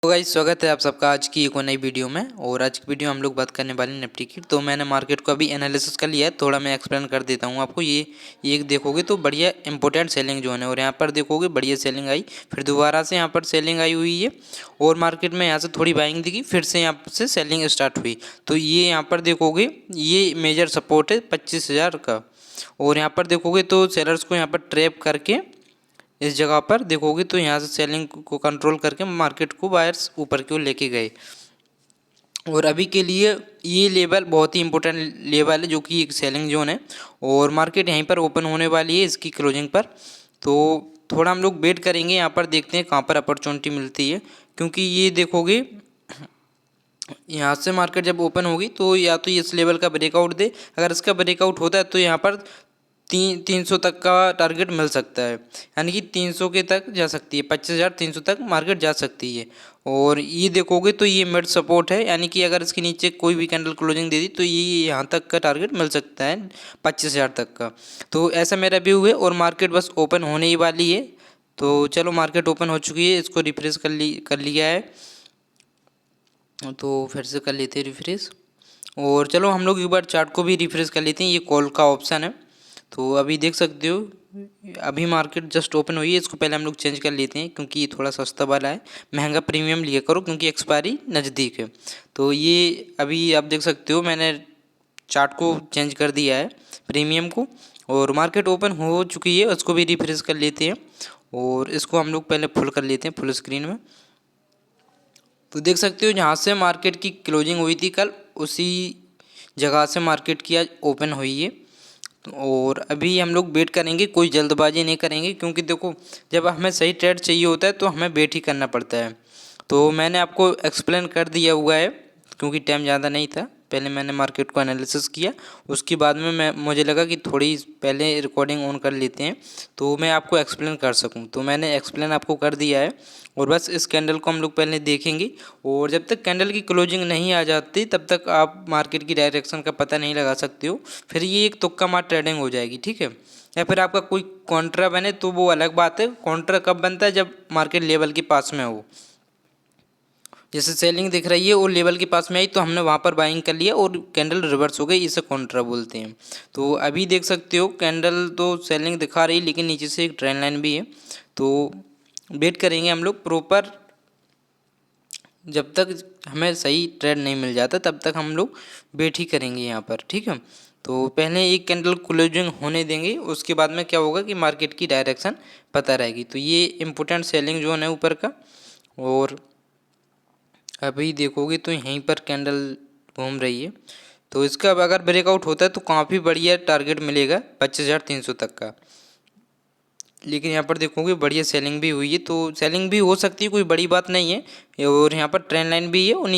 Guys स्वागत है आप सबका आज की एक और नई वीडियो में। और आज की वीडियो हम लोग बात करने वाले हैं निफ्टी की। तो मैंने मार्केट को अभी एनालिसिस कर लिया है, थोड़ा मैं एक्सप्लेन कर देता हूँ आपको। ये एक देखोगे तो बढ़िया इंपॉर्टेंट सेलिंग जोन है और यहाँ पर देखोगे बढ़िया सेलिंग आई, फिर दोबारा से यहाँ पर सेलिंग आई हुई है और मार्केट में यहाँ से थोड़ी बाइंग दिखी, फिर से यहाँ से सेलिंग स्टार्ट हुई। तो ये यहाँ पर देखोगे ये मेजर सपोर्ट है 25,000 का। और यहाँ पर देखोगे तो सेलर्स को यहाँ पर ट्रैप करके इस जगह पर देखोगे तो यहाँ से सेलिंग को कंट्रोल करके मार्केट को बायर्स ऊपर की ओर लेके गए। और अभी के लिए ये लेवल बहुत ही इंपॉर्टेंट लेवल है जो कि एक सेलिंग जोन है और मार्केट यहीं पर ओपन होने वाली है इसकी क्लोजिंग पर। तो थोड़ा हम लोग वेट करेंगे, यहाँ पर देखते हैं कहाँ पर अपॉर्चुनिटी मिलती है, क्योंकि ये देखोगे यहाँ से मार्केट जब ओपन होगी तो या तो इस लेवल का ब्रेकआउट दे, अगर इसका ब्रेकआउट होता है तो यहाँ पर 300 तक का टारगेट मिल सकता है, यानी कि 300 के तक जा सकती है, 25,300 तक मार्केट जा सकती है। और ये देखोगे तो ये मिड सपोर्ट है, यानी कि अगर इसके नीचे कोई भी कैंडल क्लोजिंग दे दी तो ये यहाँ तक का टारगेट मिल सकता है 25,000 तक का। तो ऐसा मेरा व्यू है और मार्केट बस ओपन होने ही वाली है। तो चलो मार्केट ओपन हो चुकी है, इसको रिफ्रेश कर लिया है, तो फिर से कर लेते हैं रिफ्रेश। और चलो हम लोग एक बार चार्ट को भी रिफ्रेश कर लेते हैं, ये कॉल का ऑप्शन है। तो अभी देख सकते हो अभी मार्केट जस्ट ओपन हुई है, इसको पहले हम लोग चेंज कर लेते हैं क्योंकि ये थोड़ा सस्ता वाला है। महंगा प्रीमियम लिया करो क्योंकि एक्सपायरी नज़दीक है। तो ये अभी आप देख सकते हो मैंने चार्ट को चेंज कर दिया है प्रीमियम को और मार्केट ओपन हो चुकी है, उसको भी रिफ्रेश कर लेते हैं और इसको हम लोग पहले फुल कर लेते हैं फुल स्क्रीन में। तो देख सकते हो जहाँ से मार्केट की क्लोजिंग हुई थी कल, उसी जगह से मार्केट की आज ओपन हुई है। और अभी हम लोग वेट करेंगे, कोई जल्दबाजी नहीं करेंगे, क्योंकि देखो जब हमें सही ट्रेड चाहिए होता है तो हमें वेट ही करना पड़ता है। तो मैंने आपको एक्सप्लेन कर दिया हुआ है क्योंकि टाइम ज़्यादा नहीं था, पहले मैंने मार्केट को एनालिसिस किया, उसके बाद में मुझे लगा कि थोड़ी पहले रिकॉर्डिंग ऑन कर लेते हैं तो मैं आपको एक्सप्लेन कर सकूं। तो मैंने एक्सप्लेन आपको कर दिया है और बस इस कैंडल को हम लोग पहले देखेंगे और जब तक कैंडल की क्लोजिंग नहीं आ जाती तब तक आप मार्केट की डायरेक्शन का पता नहीं लगा सकते हो, फिर ये एक तुक्का मार ट्रेडिंग हो जाएगी, ठीक है। या फिर आपका कोई कॉन्ट्रा बने तो वो अलग बात है। कॉन्ट्रा कब बनता है? जब मार्केट लेवल के पास में हो, जैसे सेलिंग दिख रही है और लेवल के पास में आई तो हमने वहाँ पर बाइंग कर लिया और कैंडल रिवर्स हो गई, इसे कॉन्ट्रा बोलते हैं। तो अभी देख सकते हो कैंडल तो सेलिंग दिखा रही लेकिन नीचे से एक ट्रेंड लाइन भी है। तो वेट करेंगे हम लोग प्रॉपर, जब तक हमें सही ट्रेड नहीं मिल जाता तब तक हम लोग वेट ही करेंगे यहाँ पर, ठीक है। तो पहले एक कैंडल क्लोजिंग होने देंगे, उसके बाद में क्या होगा कि मार्केट की डायरेक्शन पता रहेगी। तो ये इम्पोर्टेंट सेलिंग जोन है ऊपर का। और अभी देखोगे तो यहीं पर कैंडल घूम रही है, तो इसका अब अगर ब्रेकआउट होता है तो काफ़ी बढ़िया टारगेट मिलेगा 25,300 तक का। लेकिन यहाँ पर देखोगे बढ़िया सेलिंग भी हुई है, तो सेलिंग भी हो सकती है, कोई बड़ी बात नहीं है। और यहाँ पर ट्रेंड लाइन भी है और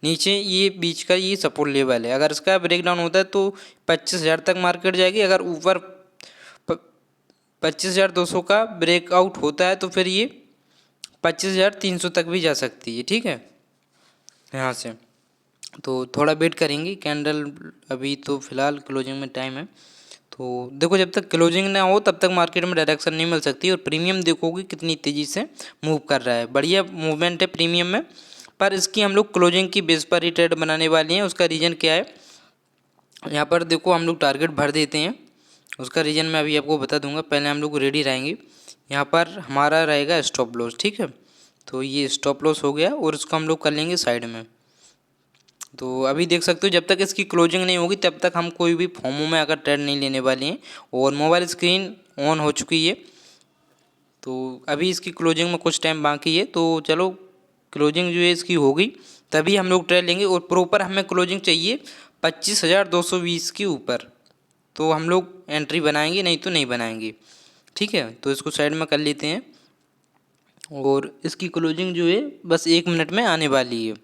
नीचे ये बीच का ये सपोर्ट लेवल है, अगर इसका ब्रेकडाउन होता है तो 25,000 तक मार्केट जाएगी। अगर ऊपर 25,200 का ब्रेकआउट होता है तो फिर ये 25,300 तक भी जा सकती है, ठीक है यहाँ से। तो थोड़ा वेट करेंगे, कैंडल अभी तो फ़िलहाल क्लोजिंग में टाइम है। तो देखो जब तक क्लोजिंग ना हो तब तक मार्केट में डायरेक्शन नहीं मिल सकती। और प्रीमियम देखोगे कितनी तेज़ी से मूव कर रहा है, बढ़िया मूवमेंट है प्रीमियम में। पर इसकी हम लोग क्लोजिंग की बेस पर ही ट्रेड बनाने वाली हैं। उसका रीज़न क्या है, यहाँ पर देखो हम लोग टारगेट भर देते हैं, उसका रीज़न मैं अभी आपको बता दूंगा। पहले हम लोग रेडी रहेंगे, यहाँ पर हमारा रहेगा स्टॉप लॉस, ठीक है। तो ये स्टॉप लॉस हो गया और इसको हम लोग कर लेंगे साइड में। तो अभी देख सकते हो जब तक इसकी क्लोजिंग नहीं होगी तब तक हम कोई भी फॉर्मों में अगर ट्रेड नहीं लेने वाले हैं। और मोबाइल स्क्रीन ऑन हो चुकी है, तो अभी इसकी क्लोजिंग में कुछ टाइम बाकी है। तो चलो क्लोजिंग जो है इसकी होगी तभी हम लोग ट्रेड लेंगे। और प्रॉपर हमें क्लोजिंग चाहिए 25,220 के ऊपर, तो हम लोग एंट्री बनाएंगे, नहीं तो नहीं बनाएंगे, ठीक है। तो इसको साइड में कर लेते हैं और इसकी क्लोजिंग जो है बस 1 मिनट में आने वाली है।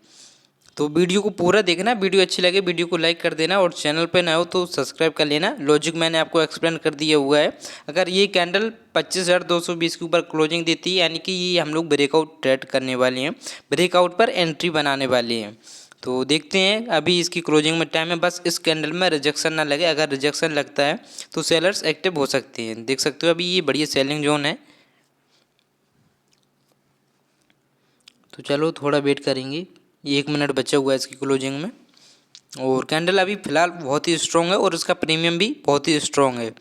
तो वीडियो को पूरा देखना, वीडियो अच्छी लगे वीडियो को लाइक कर देना और चैनल पे नए हो तो सब्सक्राइब कर लेना। लॉजिक मैंने आपको एक्सप्लेन कर दिया हुआ है। अगर ये कैंडल 25,220 के ऊपर क्लोजिंग देती है यानी कि ये हम लोग ब्रेकआउट ट्रेड करने वाले हैं, ब्रेकआउट पर एंट्री बनाने वाले हैं। तो देखते हैं, अभी इसकी क्लोजिंग में टाइम है, बस इस कैंडल में रिजेक्शन ना लगे। अगर रिजेक्शन लगता है तो सेलर्स एक्टिव हो सकते हैं। देख सकते हो अभी ये बढ़िया सेलिंग जोन है। तो चलो थोड़ा वेट करेंगे, 1 मिनट बचा हुआ है इसकी क्लोजिंग में। और कैंडल अभी फ़िलहाल बहुत ही स्ट्रॉन्ग है और इसका प्रीमियम भी बहुत ही स्ट्रॉन्ग है।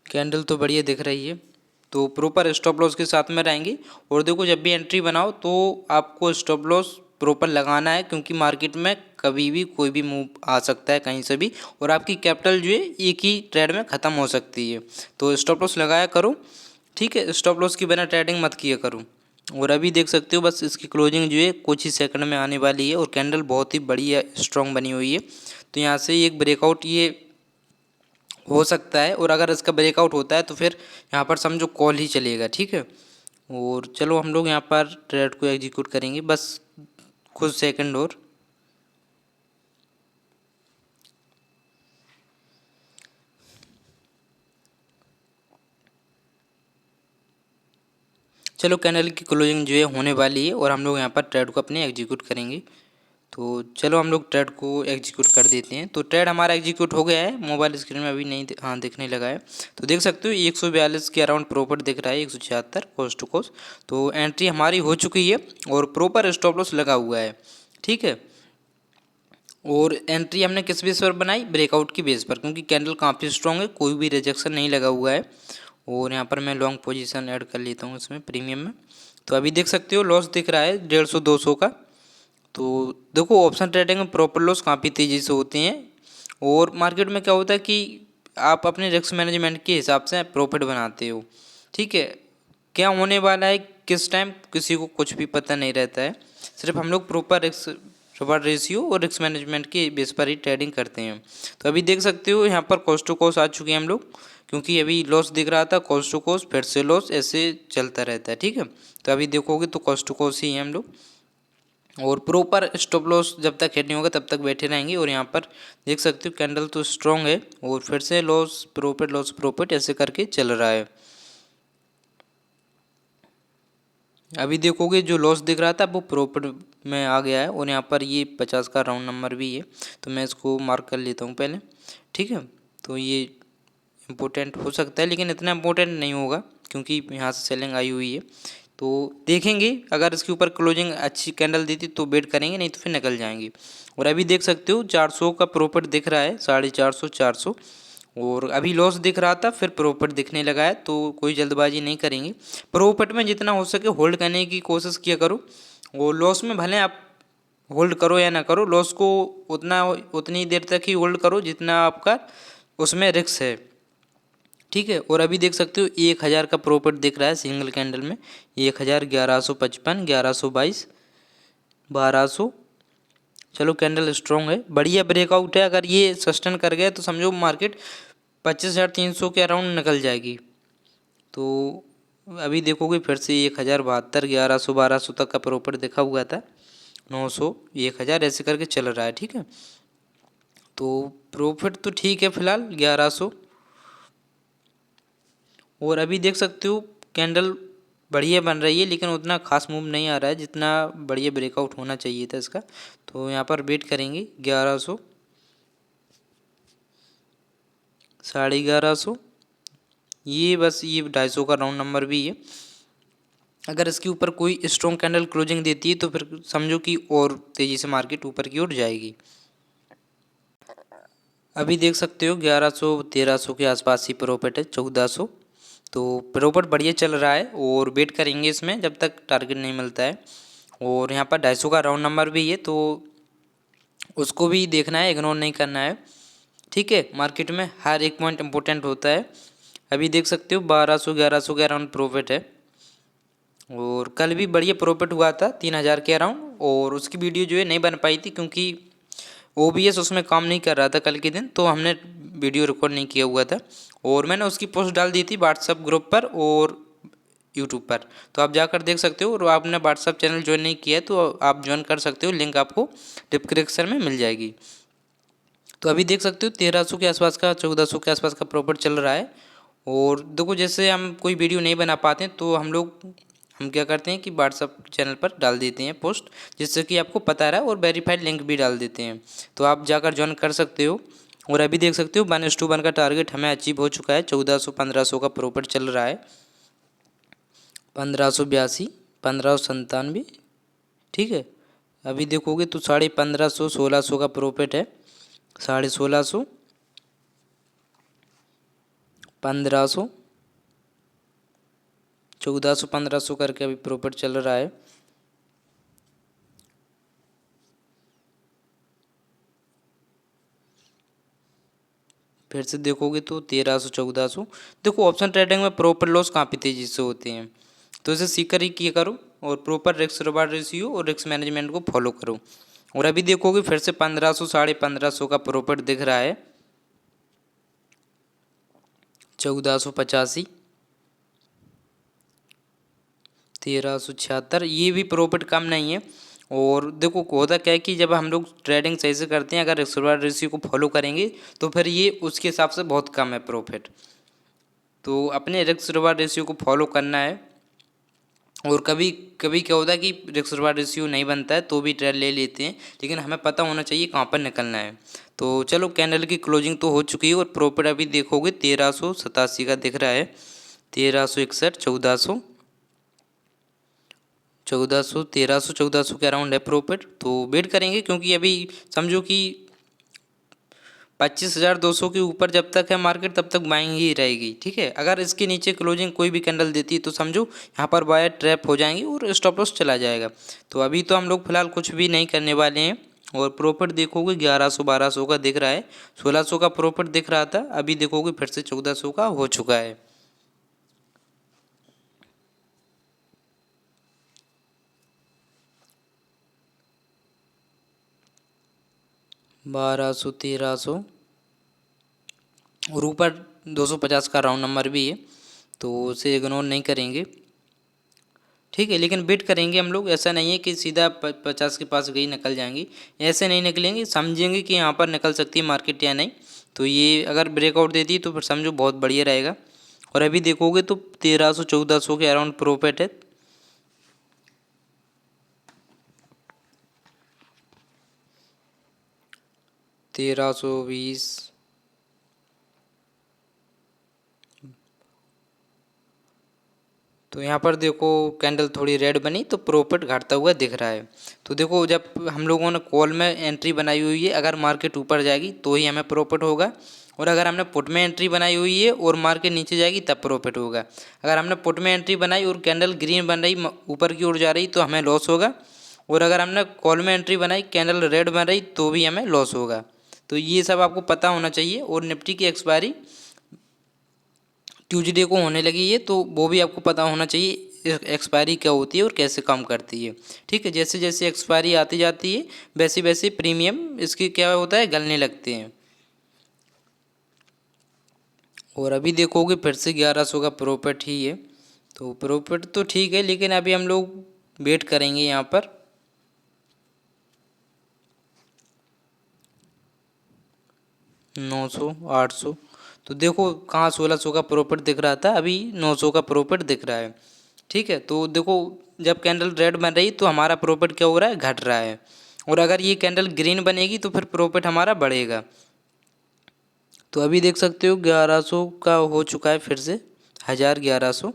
कैंडल तो बढ़िया दिख रही है, तो प्रॉपर स्टॉप लॉस के साथ में रहेंगे। और देखो जब भी एंट्री बनाओ तो आपको स्टॉप लॉस प्रॉपर लगाना है, क्योंकि मार्केट में कभी भी कोई भी मूव आ सकता है कहीं से भी, और आपकी कैपिटल जो है एक ही ट्रेड में ख़त्म हो सकती है। तो स्टॉप लॉस लगाया करो, ठीक है। स्टॉप लॉस के बिना ट्रेडिंग मत किया करो। और अभी देख सकते हो बस इसकी क्लोजिंग जो है कुछ ही सेकंड में आने वाली है, और कैंडल बहुत ही बढ़िया स्ट्रॉन्ग बनी हुई है। तो यहाँ से एक ब्रेकआउट ये हो सकता है, और अगर इसका ब्रेकआउट होता है तो फिर यहाँ पर समझो कॉल ही चलेगा, ठीक है। और चलो हम लोग यहाँ पर ट्रेड को एग्जीक्यूट करेंगे, बस कुछ सेकंड और। चलो कैंडल की क्लोजिंग जो है होने वाली है, और हम लोग यहाँ पर ट्रेड को अपने एग्जीक्यूट करेंगे। तो चलो हम लोग ट्रेड को एग्जीक्यूट कर देते हैं। तो ट्रेड हमारा एग्जीक्यूट हो गया है, मोबाइल स्क्रीन में अभी नहीं हाँ दिखने लगा है। तो देख सकते हो 142 के अराउंड प्रॉफिट दिख रहा है, 176 कोस्ट टू कोस्ट। तो एंट्री हमारी हो चुकी है और प्रॉपर स्टॉप लॉस लगा हुआ है, ठीक है। और एंट्री हमने किस बेस पर बनाई, ब्रेकआउट की बेस पर, क्योंकि कैंडल काफ़ी स्ट्रॉन्ग है, कोई भी रिजेक्शन नहीं लगा हुआ है। और यहाँ पर मैं लॉन्ग पोजीशन ऐड कर लेता हूँ इसमें प्रीमियम में। तो अभी देख सकते हो लॉस दिख रहा है 150-200 का। तो देखो ऑप्शन ट्रेडिंग में प्रॉपर लॉस काफ़ी तेज़ी से होते हैं, और मार्केट में क्या होता है कि आप अपने रिस्क मैनेजमेंट के हिसाब से प्रॉफिट बनाते हो, ठीक है। क्या होने वाला है किस टाइम किसी को कुछ भी पता नहीं रहता है, सिर्फ हम लोग प्रॉपर रिस्क रिवार्ड रेशियो और रिस्क मैनेजमेंट के बेस पर ही ट्रेडिंग करते हैं। तो अभी देख सकते हो यहाँ पर कॉस्ट टू कॉस्ट आ चुके हैं हम लोग, क्योंकि अभी लॉस दिख रहा था, कॉस्ट टू कॉस्ट फिर से लॉस, ऐसे चलता रहता है, ठीक है। तो अभी देखोगे तो कॉस्ट टू कॉस्ट ही हैं हम लोग, और प्रॉपर स्टॉप लॉस जब तक हिट नहीं होगा तब तक बैठे रहेंगे। और यहाँ पर देख सकते हो कैंडल तो स्ट्रॉन्ग है, और फिर से लॉस प्रॉफिट ऐसे करके चल रहा है। अभी देखोगे जो लॉस दिख रहा था वो प्रॉफिट में आ गया है, और यहाँ पर ये 50 का राउंड नंबर भी है, तो मैं इसको मार्क कर लेता हूँ पहले, ठीक है। तो ये इम्पोर्टेंट हो सकता है, लेकिन इतना इम्पोर्टेंट नहीं होगा, क्योंकि यहाँ से सेलिंग आई हुई है। तो देखेंगे अगर इसके ऊपर क्लोजिंग अच्छी कैंडल देती तो वेट करेंगे, नहीं तो फिर निकल जाएंगे। और अभी देख सकते हो 400 का प्रॉफिट दिख रहा है, 450 400, और अभी लॉस दिख रहा था फिर प्रॉफिट दिखने लगा है। तो कोई जल्दबाजी नहीं करेंगे, प्रॉफिट में जितना हो सके होल्ड करने की कोशिश किया करो। और लॉस में भले आप होल्ड करो या ना करो, लॉस को उतनी देर तक ही होल्ड करो जितना आपका उसमें रिस्क है, ठीक है। और अभी देख सकते हो 1000 का प्रॉफिट दिख रहा है सिंगल कैंडल में, 1000, 1155, 1122, 1200। चलो कैंडल स्ट्रॉन्ग है, बढ़िया ब्रेकआउट है। अगर ये सस्टेन कर गया तो समझो मार्केट 25,300 के अराउंड निकल जाएगी। तो अभी देखोगे फिर से 1072, 1100, 1200 तक का प्रॉफिट दिखा हुआ था, 900, 1000 ऐसे करके चल रहा है, ठीक है। तो प्रॉफिट तो ठीक है फिलहाल 1100। और अभी देख सकते हो कैंडल बढ़िया बन रही है, लेकिन उतना खास मूव नहीं आ रहा है जितना बढ़िया ब्रेकआउट होना चाहिए था इसका। तो यहाँ पर वेट करेंगे 1100, 1150, ये बस ये 250 का राउंड नंबर भी है। अगर इसके ऊपर कोई स्ट्रॉन्ग कैंडल क्लोजिंग देती है तो फिर समझो कि और तेज़ी से मार्केट ऊपर की ओर जाएगी। अभी देख सकते हो 1100 1300 के आसपास ही प्रॉफिट है, 1400। तो प्रॉफिट बढ़िया चल रहा है, और वेट करेंगे इसमें जब तक टारगेट नहीं मिलता है। और यहाँ पर 250 का राउंड नंबर भी है, तो उसको भी देखना है, इग्नोर नहीं करना है, ठीक है। मार्केट में हर एक पॉइंट इंपॉर्टेंट होता है। अभी देख सकते हो 1200 1100 के अराउंड प्रॉफिट है, और कल भी बढ़िया प्रॉफिट हुआ था 3000 के अराउंड। और उसकी वीडियो जो है नहीं बन पाई थी, क्योंकि OBS उसमें काम नहीं कर रहा था कल के दिन, तो हमने वीडियो रिकॉर्ड नहीं किया हुआ था। और मैंने उसकी पोस्ट डाल दी थी व्हाट्सअप ग्रुप पर और यूट्यूब पर, तो आप जाकर देख सकते हो। और आपने व्हाट्सअप चैनल ज्वाइन नहीं किया तो आप ज्वाइन कर सकते हो, लिंक आपको डिस्क्रिप्शन में मिल जाएगी। तो अभी देख सकते हो 1300 के आसपास का, 1400 के आसपास का प्रॉफिट चल रहा है। और देखो जैसे हम कोई वीडियो नहीं बना पाते तो हम क्या करते हैं कि व्हाट्सअप चैनल पर डाल देते हैं पोस्ट, जिससे कि आपको पता रहा, और वेरीफाइड लिंक भी डाल देते हैं, तो आप जाकर ज्वाइन कर सकते हो। और अभी देख सकते हो 1:1 का टारगेट हमें अचीव हो चुका है। 1400-1500 का प्रॉफिट चल रहा है। 1582, 1597, ठीक है। अभी देखोगे तो 1550, 1600 का प्रॉफिट है। 1650, 1500, 1400, 1500 करके अभी प्रॉफिट चल रहा है। फिर से देखोगे तो 1300, 1400। देखो ऑप्शन ट्रेडिंग में प्रॉफिट लॉस काफ़ी तेज़ी से होते हैं, तो इसे सीख कर ही किया करो और प्रॉपर रिस्क रिवार्ड रेशियो और रिस्क मैनेजमेंट को फॉलो करो। और अभी देखोगे फिर से 1500, 1550 का प्रॉफिट दिख रहा है। 1485, 1376, ये भी प्रॉफिट कम नहीं है। और देखो होता क्या है कि जब हम लोग ट्रेडिंग सही से करते हैं, अगर रिस्क रिवार्ड रेशियो को फॉलो करेंगे तो फिर ये उसके हिसाब से बहुत कम है प्रॉफिट। तो अपने रिस्क रिवार्ड रेशियो को फॉलो करना है। और कभी कभी क्या होता है कि रिस्क रिवार्ड रेशियो नहीं बनता है तो भी ट्रेड ले लेते हैं, लेकिन हमें पता होना चाहिए कहाँ पर निकलना है। तो चलो कैंडल की क्लोजिंग तो हो चुकी है और प्रॉफिट अभी देखोगे 1387 का दिख रहा है। 1361, 1400, 1400, 1300, 1400 के अराउंड है प्रॉफिट। तो वेट करेंगे क्योंकि अभी समझो कि 25,200 के ऊपर जब तक है मार्केट तब तक बाइंग ही रहेगी, ठीक है। अगर इसके नीचे क्लोजिंग कोई भी कैंडल देती है तो समझो यहाँ पर बायर ट्रैप हो जाएंगी और स्टॉप लॉस चला जाएगा। तो अभी तो हम लोग फिलहाल कुछ भी नहीं करने वाले हैं। और प्रॉफिट देखोगे 1100, 1200 का दिख रहा है। 1600 का प्रॉफिट दिख रहा था, अभी देखोगे फिर से 1400 का हो चुका है। बारह सौ, 1300 और ऊपर 250 का राउंड नंबर भी है, तो उसे इग्नोर नहीं करेंगे, ठीक है। लेकिन वेट करेंगे हम लोग, ऐसा नहीं है कि सीधा 50 के पास गई निकल जाएंगी, ऐसे नहीं निकलेंगे। समझेंगे कि यहाँ पर निकल सकती है मार्केट या नहीं। तो ये अगर ब्रेकआउट देती है तो फिर समझो बहुत बढ़िया रहेगा। और अभी देखोगे तो 1300, 1400 के अराउंड प्रॉफिट है। तेरह सौ बीस, तो यहाँ पर देखो कैंडल थोड़ी रेड बनी तो प्रॉफिट घटता हुआ दिख रहा है। तो देखो जब हम लोगों ने कॉल में एंट्री बनाई हुई है, अगर मार्केट ऊपर जाएगी तो ही हमें प्रॉफिट होगा। और अगर हमने पुट में एंट्री बनाई हुई है और मार्केट नीचे जाएगी तब प्रॉफिट होगा। अगर हमने पुट में एंट्री बनाई और कैंडल ग्रीन बन रही, ऊपर की ओर जा रही, तो हमें लॉस होगा। और अगर हमने कॉल में एंट्री बनाई, कैंडल रेड बन रही, तो भी हमें लॉस होगा। तो ये सब आपको पता होना चाहिए। और निफ्टी की एक्सपायरी ट्यूसडे को होने लगी है, तो वो भी आपको पता होना चाहिए एक्सपायरी क्या होती है और कैसे काम करती है, ठीक है। जैसे जैसे एक्सपायरी आती जाती है वैसे वैसे प्रीमियम इसके क्या होता है, गलने लगते हैं। और अभी देखोगे फिर से 1100 का प्रॉफिट ही है। तो प्रॉफिट तो ठीक है, लेकिन अभी हम लोग वेट करेंगे यहाँ पर। नौ सौ, 800, तो देखो कहाँ 1600 का प्रॉफिट दिख रहा था, अभी 900 का प्रॉफिट दिख रहा है, ठीक है। तो देखो जब कैंडल रेड बन रही तो हमारा प्रॉफिट क्या हो रहा है, घट रहा है। और अगर ये कैंडल ग्रीन बनेगी तो फिर प्रॉफिट हमारा बढ़ेगा। तो अभी देख सकते हो 1100 का हो चुका है फिर से, 1100।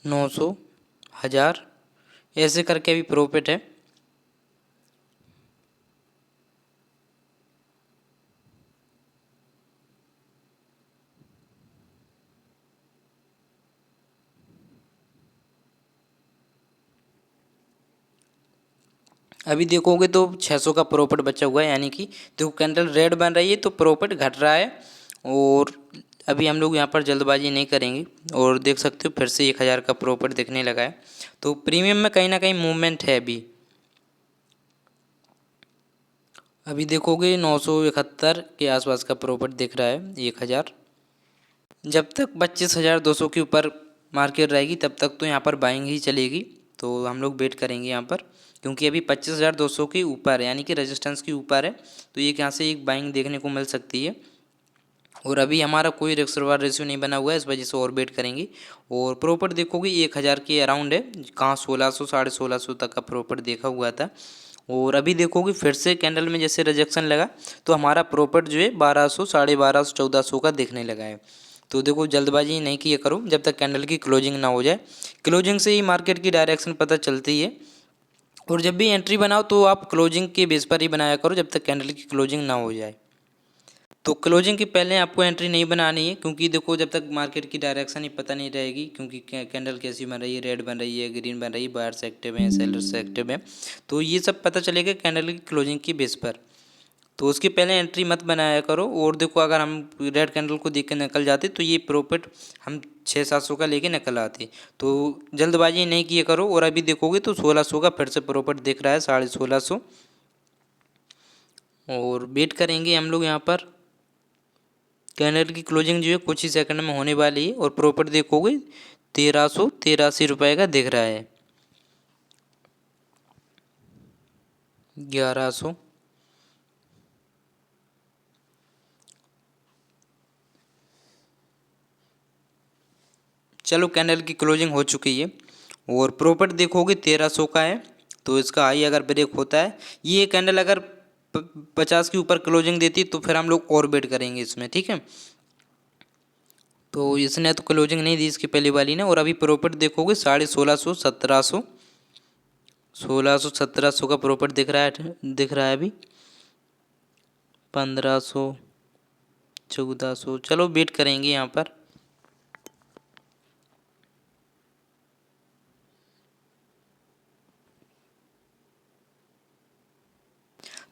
नौ सौ, 1000, ऐसे करके अभी प्रॉफिट है। अभी देखोगे तो 600 का प्रॉफिट बचा हुआ है, यानी कि देखो कैंडल रेड बन रही है तो प्रॉफिट घट रहा है। और अभी हम लोग यहाँ पर जल्दबाजी नहीं करेंगे। और देख सकते हो फिर से 1000 का प्रॉफिट दिखने लगा है। तो प्रीमियम में कहीं ना कहीं मूवमेंट है अभी। अभी देखोगे 971 के आसपास का प्रॉफिट दिख रहा है, 1000। जब तक 25,200 के ऊपर मार्केट रहेगी तब तक तो यहाँ पर बाइंग ही चलेगी। तो हम लोग वेट करेंगे यहाँ पर, क्योंकि अभी 25,200 के ऊपर है, यानी कि रेजिस्टेंस के ऊपर है। तो ये यहाँ से एक बाइंग देखने को मिल सकती है। और अभी हमारा कोई रिस्क रिवार्ड रेशियो नहीं बना हुआ है, इस वजह से और वेट करेंगे। और प्रॉफिट देखोगे 1000 के अराउंड है, कहाँ 1600 1650 तक का प्रॉफिट देखा हुआ था। और अभी देखोगे फिर से कैंडल में जैसे रिजेक्शन लगा तो हमारा प्रॉफिट जो है 1200 1250 1400 का देखने लगा है। तो देखो जल्दबाजी नहीं किया करो जब तक कैंडल की क्लोजिंग ना हो जाए, क्लोजिंग से ही मार्केट की डायरेक्शन पता चलती है। और जब भी एंट्री बनाओ तो आप क्लोजिंग के बेस पर ही बनाया करो जब तक कैंडल की क्लोजिंग ना हो जाए। तो क्लोजिंग के पहले आपको एंट्री नहीं बनानी है, क्योंकि देखो जब तक मार्केट की डायरेक्शन ही पता नहीं रहेगी, क्योंकि कैंडल कैसी बन रही है, रेड बन रही है, ग्रीन बन रही है, बायर्स एक्टिव हैं, सेलर्स एक्टिव हैं, तो ये सब पता चलेगा कैंडल की क्लोजिंग की बेस पर। तो उसके पहले एंट्री मत बनाया करो। और देखो अगर हम रेड कैंडल को देख के निकल जाते तो ये प्रॉफिट हम 600-700 का लेके निकल आते। तो जल्दबाजी नहीं किया करो। और अभी देखोगे तो 1600 का फिर से प्रॉफिट दिख रहा है, 1650। और वेट करेंगे हम लोग यहाँ पर, कैंडल की क्लोजिंग जो है कुछ ही सेकंड में होने वाली है। और प्रॉफिट देखोगे 1383 रुपये का दिख रहा है, 1100। चलो कैंडल की क्लोजिंग हो चुकी है और प्रॉफिट देखोगे 1300 का है। तो इसका हाई अगर ब्रेक होता है, ये कैंडल अगर 50 के ऊपर क्लोजिंग देती तो फिर हम लोग और वेट करेंगे इसमें, ठीक है। तो इसने तो क्लोजिंग नहीं दी इसकी पहली वाली ने। और अभी प्रॉफिट देखोगे 1650 1700, 1600 1700 का प्रॉफिट दिख रहा है अभी, 1500 1400। चलो वेट करेंगे यहाँ पर।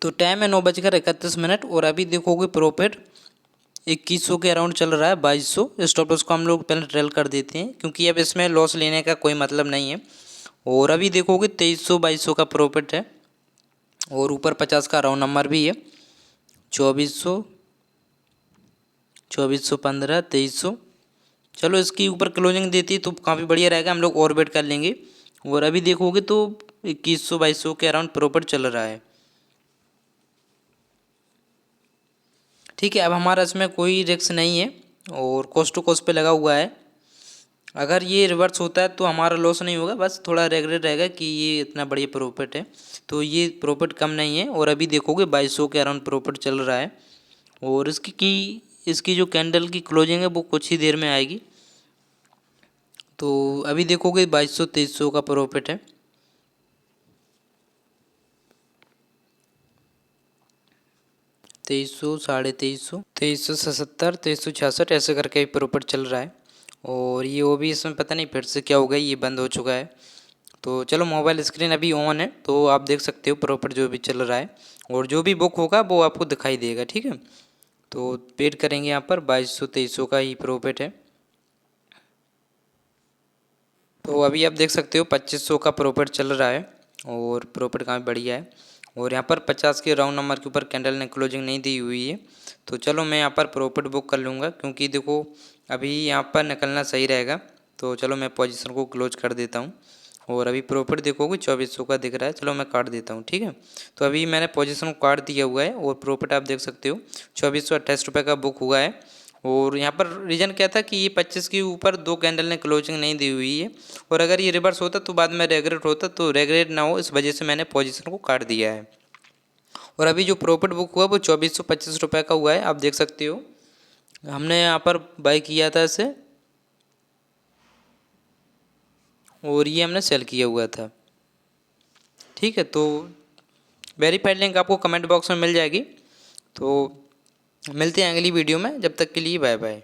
तो टाइम है 9:31। और अभी देखोगे प्रॉफिट 2100 के अराउंड चल रहा है, 2200। स्टॉप लॉस को हम लोग पहले ट्रेल कर देते हैं, क्योंकि अब इसमें लॉस लेने का कोई मतलब नहीं है। और अभी देखोगे 2300 2200 का प्रॉफिट है। और ऊपर 50 का राउंड नंबर भी है, 2400 2415 2300। चलो इसकी ऊपर क्लोजिंग देती तो काफ़ी बढ़िया रहेगा, हम लोग और वेट कर लेंगे। और अभी देखोगे तो 2100 2200 के अराउंड प्रॉफिट चल रहा है, ठीक है। अब हमारा इसमें कोई रिस्क नहीं है और कॉस्ट टू कॉस्ट पे लगा हुआ है। अगर ये रिवर्स होता है तो हमारा लॉस नहीं होगा, बस थोड़ा रेगरेट रहेगा कि ये इतना बढ़िया प्रॉफिट है। तो ये प्रॉफिट कम नहीं है। और अभी देखोगे 2200 के अराउंड प्रॉफिट चल रहा है। और इसकी जो कैंडल की क्लोजिंग है वो कुछ ही देर में आएगी। तो अभी देखोगे 2200 2300 का प्रॉफिट है, 2300 2350 2370 2366 ऐसे करके ही प्रॉफिट चल रहा है। और ये वो भी इसमें पता नहीं फिर से क्या हो गया, ये बंद हो चुका है। तो चलो मोबाइल स्क्रीन अभी ऑन है तो आप देख सकते हो प्रॉफिट जो भी चल रहा है। और जो भी बुक होगा वो आपको दिखाई देगा, ठीक है। तो वेट करेंगे यहाँ पर, 2200 2300 का ही प्रॉफिट है। तो अभी आप देख सकते हो 2500 का प्रॉफिट चल रहा है और प्रॉफिट काफ़ी बढ़िया है। और यहाँ पर 50 के राउंड नंबर के ऊपर कैंडल ने क्लोजिंग नहीं दी हुई है। तो चलो मैं यहाँ पर प्रॉफिट बुक कर लूँगा, क्योंकि देखो अभी यहाँ पर निकलना सही रहेगा। तो चलो मैं पोजीशन को क्लोज कर देता हूँ। और अभी प्रॉफिट देखोगे 2400 का दिख रहा है, चलो मैं काट देता हूँ, ठीक है। तो अभी मैंने पोजीशन को काट दिया हुआ है और प्रॉफिट आप देख सकते हो 2428 रुपये का बुक हुआ है। और यहाँ पर रीज़न क्या था कि ये 25 के ऊपर दो कैंडल ने क्लोजिंग नहीं दी हुई है। और अगर ये रिवर्स होता तो बाद में रेगरेट होता, तो रेगरेट ना हो इस वजह से मैंने पोजीशन को काट दिया है। और अभी जो प्रॉफिट बुक हुआ वो 2425 रुपये का हुआ है, आप देख सकते हो। हमने यहाँ पर बाई किया था इसे और ये हमने सेल किया हुआ था, ठीक है। तो वेरीफाइड लिंक आपको कमेंट बॉक्स में मिल जाएगी। तो मिलते हैं अगली वीडियो में, जब तक के लिए बाय बाय।